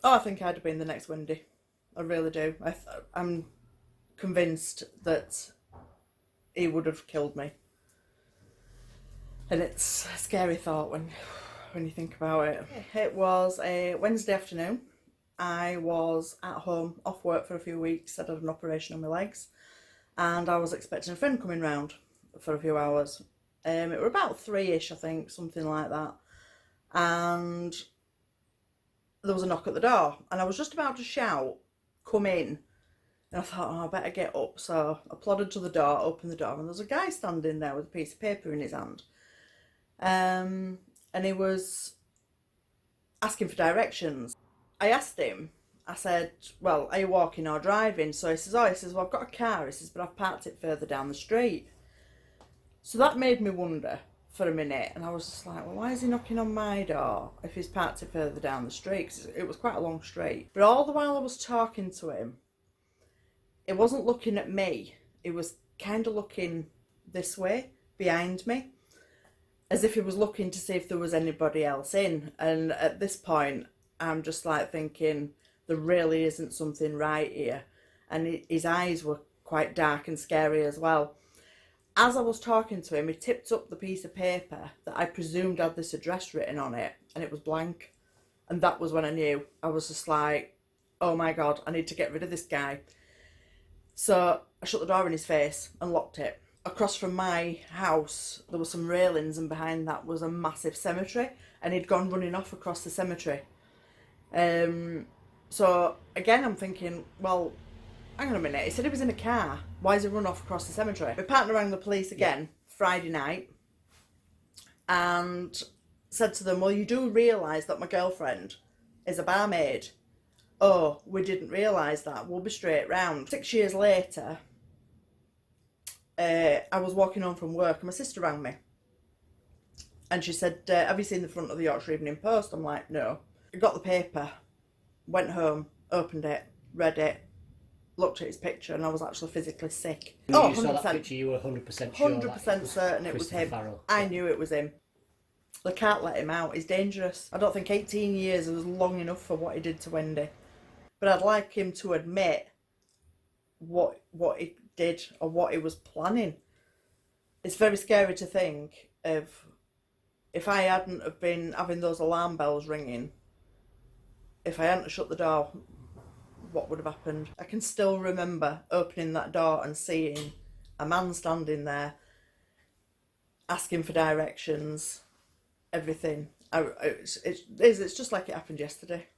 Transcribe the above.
Oh, I think I'd have been the next Wendy. I really do. I'm convinced that he would have killed me. And it's a scary thought when you think about it. It was a Wednesday afternoon. I was at home, off work for a few weeks. I'd had an operation on my legs. And I was expecting a friend coming round for a few hours. It were about 3-ish, I think, something like that. And there was a knock at the door. And I was just about to shout, "Come in." And I thought, oh, I better get up. So I plodded to the door, opened the door, and there was a guy standing there with a piece of paper in his hand. And he was asking for directions. I asked him, I said, "Well, are you walking or driving?" So he says, "Well, I've got a car." He says, "But I've parked it further down the street." So that made me wonder for a minute, and I was just like, well, why is he knocking on my door if he's parked it further down the street? Because it was quite a long street. But all the while I was talking to him, it wasn't looking at me. It was kind of looking this way, behind me, as if he was looking to see if there was anybody else in. And at this point, I'm just like thinking, there really isn't something right here. And his eyes were quite dark and scary as well. As I was talking to him, he tipped up the piece of paper that I presumed had this address written on it, and it was blank. And that was when I knew. I was just like, oh my God, I need to get rid of this guy. So I shut the door in his face and locked it. Across from my house, there were some railings, and behind that was a massive cemetery, and he'd gone running off across the cemetery. So again, I'm thinking, well, hang on a minute. He said he was in a car. Why has he run off across the cemetery? My partner rang the police again Friday night and said to them, well, you do realise that my girlfriend is a barmaid. Oh, we didn't realise that. We'll be straight round. 6 years later, I was walking home from work and my sister rang me. And she said, have you seen the front of the Yorkshire Evening Post? I'm like, no. I got the paper, went home, opened it, read it, looked at his picture, and I was actually physically sick. When you saw that picture, you were 100% sure 100% certain it was him. Farrell. I knew it was him. They can't let him out. He's dangerous. I don't think 18 years was long enough for what he did to Wendy. But I'd like him to admit what he did or what he was planning. It's very scary to think of if I hadn't have been having those alarm bells ringing, if I hadn't shut the door, what would have happened. I can still remember opening that door and seeing a man standing there asking for directions, everything. It's just like it happened yesterday.